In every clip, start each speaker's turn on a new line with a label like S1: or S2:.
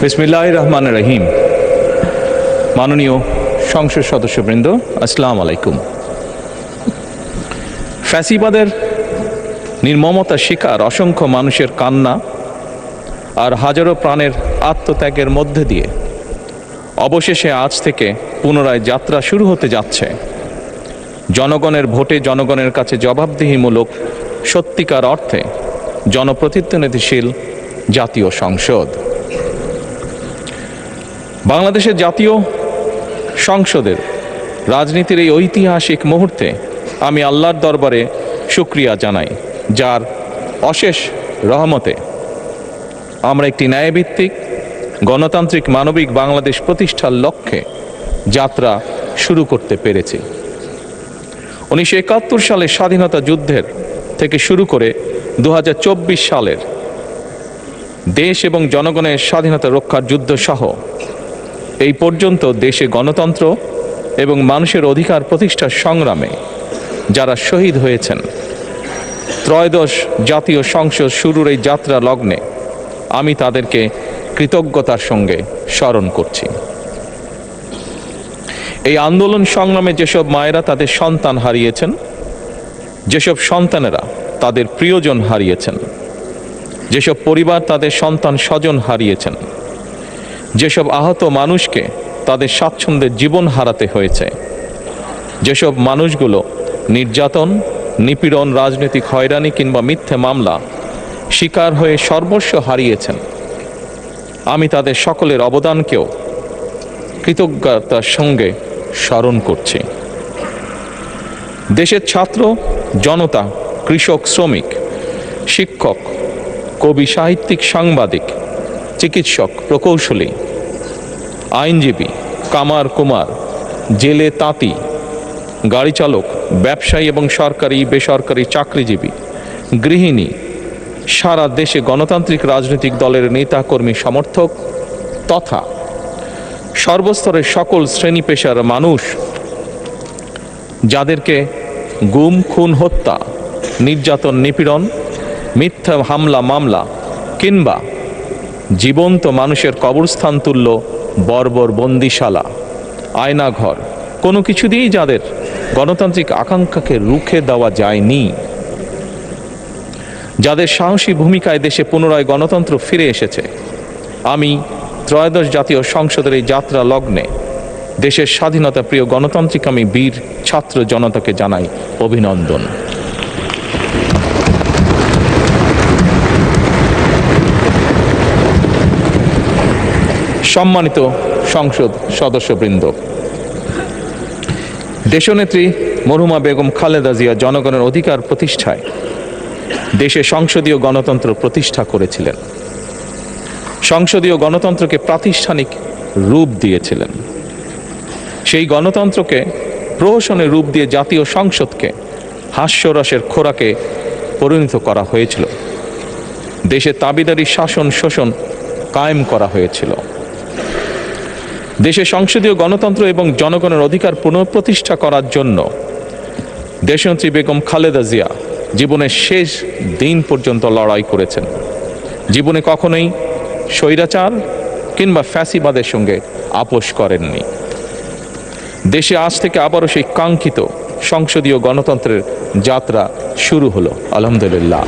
S1: বিসমিল্লাহির রহমানির রহিম। মাননীয় সংসদ সদস্যবৃন্দ, আসসালামু আলাইকুম। ফ্যাসিবাদের নির্মমতার শিকার অসংখ্য মানুষের কান্না আর হাজারো প্রাণের আত্মত্যাগের মধ্যে দিয়ে অবশেষে আজ থেকে পুনরায় যাত্রা শুরু হতে যাচ্ছে জনগণের ভোটে জনগণের কাছে জবাবদিহিমূলক সত্যিকার অর্থে জনপ্রতিনিধিশীল জাতীয় সংসদ। বাংলাদেশের জাতীয় সংসদের রাজনীতির এই ঐতিহাসিক মুহূর্তে আমি আল্লাহর দরবারে শুকরিয়া জানাই, যার অশেষ রহমতে আমরা একটি ন্যায়ভিত্তিক গণতান্ত্রিক মানবিক বাংলাদেশ প্রতিষ্ঠার লক্ষ্যে যাত্রা শুরু করতে পেরেছি। 1971 সালের স্বাধীনতা যুদ্ধের থেকে শুরু করে 2024 সালের দেশ এবং জনগণের স্বাধীনতা রক্ষার যুদ্ধ সহ এই পর্যন্ত দেশে গণতন্ত্র এবং মানুষের অধিকার প্রতিষ্ঠার সংগ্রামে যারা শহীদ হয়েছেন, ত্রয়োদশ জাতীয় সংসদ শুরুর এই যাত্রা লগ্নে আমি তাদেরকে কৃতজ্ঞতার সঙ্গে স্মরণ করছি। এই আন্দোলন সংগ্রামে যেসব মায়েরা তাদের সন্তান হারিয়েছেন, যেসব সন্তানেরা তাদের প্রিয়জন হারিয়েছেন, যেসব পরিবার তাদের সন্তান স্বজন হারিয়েছেন, যেসব আহত মানুষকে তাদের স্বাচ্ছন্দ্যের জীবন হারাতে হয়েছে, যেসব মানুষগুলো নির্যাতন, নিপীড়ন, রাজনৈতিক হয়রানি কিংবা মিথ্যে মামলা শিকার হয়ে সর্বস্ব হারিয়েছেন, আমি তাদের সকলের অবদানকেও কৃতজ্ঞতার সঙ্গে স্মরণ করছি। দেশের ছাত্র জনতা, কৃষক, শ্রমিক, শিক্ষক, কবি, সাহিত্যিক, সাংবাদিক, চিকিৎসক, প্রকৌশলী, আইনজীবী, কামার কুমার, জেলে তাঁতি, গাড়ি চালক, ব্যবসায়ী এবং সরকারি বেসরকারি চাকরিজীবী, গৃহিণী, সারা দেশে গণতান্ত্রিক রাজনৈতিক দলের নেতা কর্মী সমর্থক তথা সর্বস্তরের সকল শ্রেণী পেশার মানুষ যাদেরকে গুম, খুন, হত্যা, নির্যাতন, নিপীড়ন, মিথ্যা হামলা মামলা কিংবা জীবন্ত মানুষের কবরস্থান তুল্য বর্বর বন্দিশালা, আয়নাঘর, কোনো কিছু দিয়েই যাদের গণতান্ত্রিক আকাঙ্ক্ষাকে রুখে দেওয়া যায়নি, যাদের সাহসী ভূমিকায় দেশে পুনরায় গণতন্ত্র ফিরে এসেছে, আমি ত্রয়োদশ জাতীয় সংসদের এই যাত্রা লগ্নে দেশের স্বাধীনতা প্রিয় গণতান্ত্রিক আমি বীর ছাত্র জনতাকে জানাই অভিনন্দন। সম্মানিত সংসদ সদস্যবৃন্দ, দেশনেত্রী মরহুমা বেগম খালেদা জিয়া জনগণের অধিকার প্রতিষ্ঠায় দেশে সংসদীয় গণতন্ত্র প্রতিষ্ঠা করেছিলেন, সংসদীয় গণতন্ত্রকে প্রাতিষ্ঠানিক রূপ দিয়েছিলেন। সেই গণতন্ত্রকে প্রহসনের রূপ দিয়ে জাতীয় সংসদকে হাস্যরসের খোরাকে পরিণত করা হয়েছিল। দেশে তাবিদারি শাসন শোষণ কায়েম করা হয়েছিল। দেশে সংসদীয় গণতন্ত্র এবং জনগণের অধিকার পুনঃপ্রতিষ্ঠা করার জন্য দেশনেত্রী বেগম খালেদা জিয়া জীবনের শেষ দিন পর্যন্ত লড়াই করেছেন। জীবনে কখনোই স্বৈরাচার কিংবা ফ্যাসিবাদের সঙ্গে আপোষ করেননি। দেশে আজ থেকে আবারও সেই কাঙ্ক্ষিত সংসদীয় গণতন্ত্রের যাত্রা শুরু হলো, আলহামদুলিল্লাহ।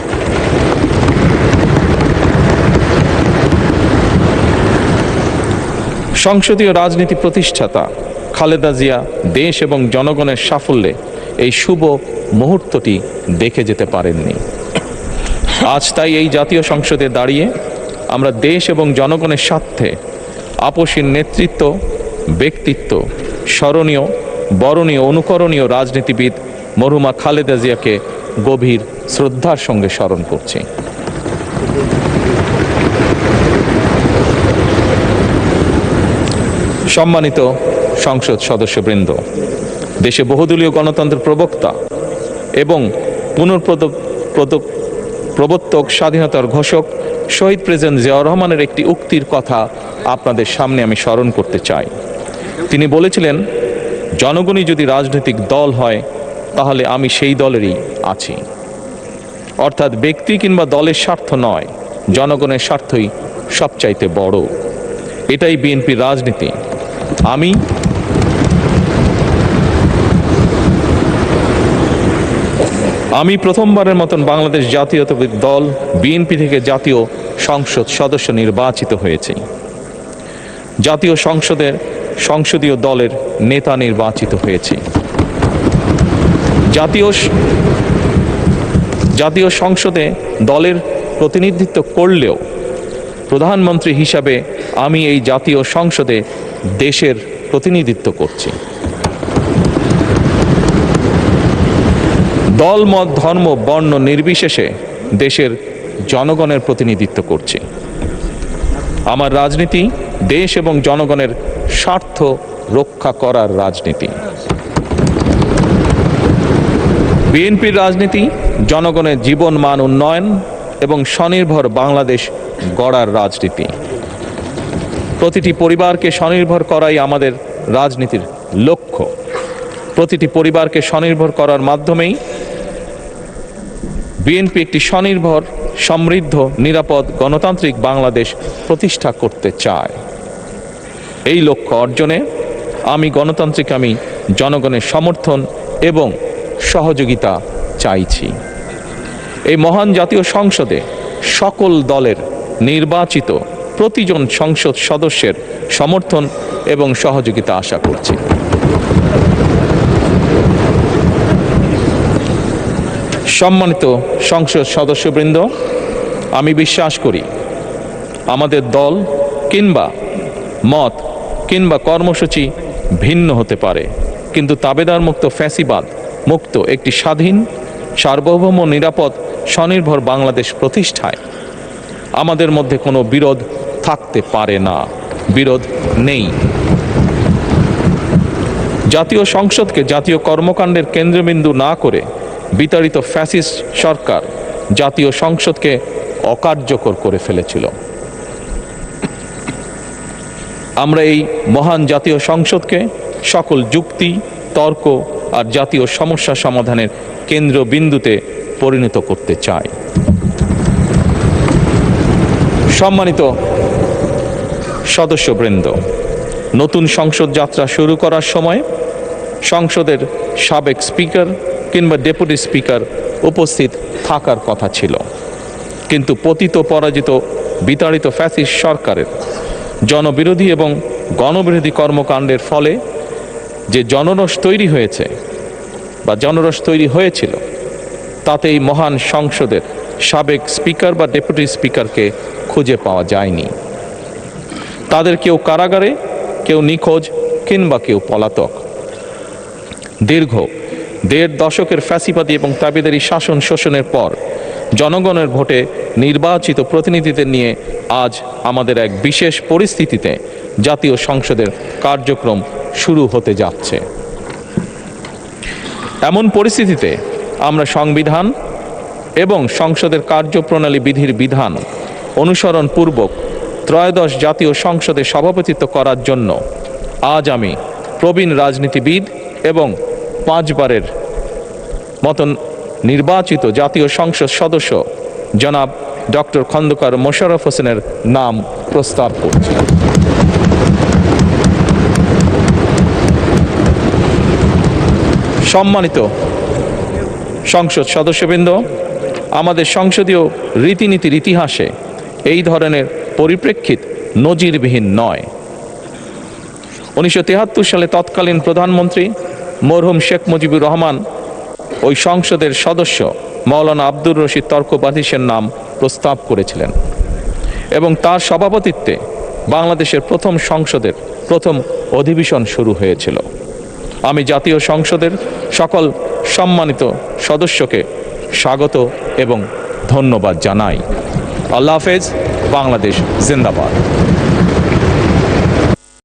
S1: সংসদীয় রাজনীতি প্রতিষ্ঠাতা খালেদা জিয়া দেশ এবং জনগণের সাফল্যে এই শুভ মুহূর্তটি দেখে যেতে পারেননি। আজ তাই এই জাতীয় সংসদে দাঁড়িয়ে আমরা দেশ এবং জনগণের স্বার্থে আপসীর নেতৃত্ব, ব্যক্তিত্ব, স্মরণীয়, বরণীয়, অনুকরণীয় রাজনীতিবিদ মরহুমা খালেদা জিয়াকে গভীর শ্রদ্ধার সঙ্গে স্মরণ করছি। সম্মানিত সংসদ সদস্যবৃন্দ, দেশে বহুদলীয় গণতন্ত্রের প্রবক্তা এবং প্রবর্তক, স্বাধীনতার ঘোষক শহীদ প্রেসিডেন্ট জিয়াউর রহমানের একটি উক্তির কথা আপনাদের সামনে আমি স্মরণ করতে চাই। তিনি বলেছিলেন, জনগণই যদি রাজনৈতিক দল হয় তাহলে আমি সেই দলেরই আছি। অর্থাৎ ব্যক্তি কিংবা দলের স্বার্থ নয়, জনগণের স্বার্থই সবচাইতে বড়। এটাই বিএনপির রাজনীতি। আমি প্রথমবারের মতন বাংলাদেশ জাতীয়তাবাদী দল বিএনপি থেকে জাতীয় সংসদ সদস্য নির্বাচিত হয়েছে। জাতীয় সংসদীয় দলের নেতা নির্বাচিত হয়েছে। জাতীয় সংসদে দলের প্রতিনিধিত্ব করলেও প্রধানমন্ত্রী হিসাবে আমি এই জাতীয় সংসদে দেশের প্রতিনিধিত্ব করছি। দল, মত, ধর্ম, বর্ণ নির্বিশেষে দেশের জনগণের প্রতিনিধিত্ব করছি। আমার রাজনীতি দেশ এবং জনগণের স্বার্থ রক্ষা করার রাজনীতি। বিএনপির রাজনীতি জনগণের জীবন মান উন্নয়ন এবং স্বনির্ভর বাংলাদেশ গড়ার রাজনীতি। প্রতিটি পরিবারকে স্বনির্ভর করাই আমাদের রাজনীতির লক্ষ্য। প্রতিটি পরিবারকে স্বনির্ভর করার মাধ্যমেই বিএনপি একটি স্বনির্ভর, সমৃদ্ধ, নিরাপদ, গণতান্ত্রিক বাংলাদেশ প্রতিষ্ঠা করতে চায়। এই লক্ষ্য অর্জনে আমি জনগণের সমর্থন এবং সহযোগিতা চাইছি। এই মহান জাতীয় সংসদে সকল দলের নির্বাচিত প্রতিজন সংসদ সদস্যের সমর্থন এবং সহযোগিতা আশা করছি। সম্মানিত সংসদ সদস্যবৃন্দ, আমি বিশ্বাস করি আমাদের দল কিংবা মত কিংবা কর্মসূচি ভিন্ন হতে পারে, কিন্তু তাবেদার মুক্ত, ফ্যাসিবাদ মুক্ত একটি স্বাধীন, সার্বভৌম, নিরাপদ, স্বনির্ভর বাংলাদেশ প্রতিষ্ঠায় আমাদের মধ্যে কোনো বিরোধ থাকতে পারে না, বিরোধ নেই। জাতীয় সংসদকে জাতীয় কর্মকাণ্ডের কেন্দ্রবিন্দু না করে বিতাড়িত ফ্যাসিস্ট সরকার জাতীয় সংসদকে অকার্যকর করে ফেলেছিল। আমরা এই মহান জাতীয় সংসদকে সকল যুক্তি, তর্ক আর জাতীয় সমস্যা সমাধানের কেন্দ্রবিন্দুতে পরিণত করতে চাই। সম্মানিত সদস্যবৃন্দ, নতুন সংসদ যাত্রা শুরু করার সময় সংসদের সাবেক স্পিকার কিংবা ডেপুটি স্পিকার উপস্থিত থাকার কথা ছিল, কিন্তু পতিত, পরাজিত, বিতাড়িত ফ্যাসিস্ট সরকারের জনবিরোধী এবং গণবিরোধী কর্মকাণ্ডের ফলে যে জনরোষ তৈরি হয়েছিল তাতে এই মহান সংসদের সাবেক স্পিকার বা ডেপুটি স্পিকারকে খুঁজে পাওয়া যায়নি। তাদের কেউ কারাগারে, কেউ নিখোঁজ কিংবা কেউ পলাতক। দীর্ঘ ১.৫ দশকের ফ্যাসিবাদী এবং তাবেদারি শাসন শোষণের পর জনগণের ভোটে নির্বাচিত প্রতিনিধিদের নিয়ে আজ আমাদের এক বিশেষ পরিস্থিতিতে জাতীয় সংসদের কার্যক্রম শুরু হতে যাচ্ছে। এমন পরিস্থিতিতে আমরা সংবিধান এবং সংসদের কার্যপ্রণালী বিধির বিধান অনুসরণ পূর্বক ত্রয়োদশ জাতীয় সংসদে সভাপতিত্ব করার জন্য আজ আমি প্রবীণ রাজনীতিবিদ এবং 5 বারের মতন নির্বাচিত জাতীয় সংসদ সদস্য জনাব ডক্টর খন্দকার মোশাররফ হোসেনের নাম প্রস্তাব করছি। সম্মানিত সংসদ সদস্যবৃন্দ, আমাদের সংসদীয় রীতিনীতির ইতিহাসে এই ধরনের পরিপ্রেক্ষিত নজিরবিহীন নয়। 1973 সালে তৎকালীন প্রধানমন্ত্রী মরহুম শেখ মুজিবুর রহমান ওই সংসদের সদস্য মাওলানা আব্দুর রশিদ তর্কবাদীশের নাম প্রস্তাব করেছিলেন এবং তার সভাপতিত্বে বাংলাদেশের প্রথম সংসদের প্রথম অধিবেশন শুরু হয়েছিল। আমি জাতীয় সংসদের সকল সম্মানিত সদস্যকে স্বাগত এবং ধন্যবাদ জানাই। আল্লাহ হাফেজ। বাংলাদেশ জিন্দাবাদ।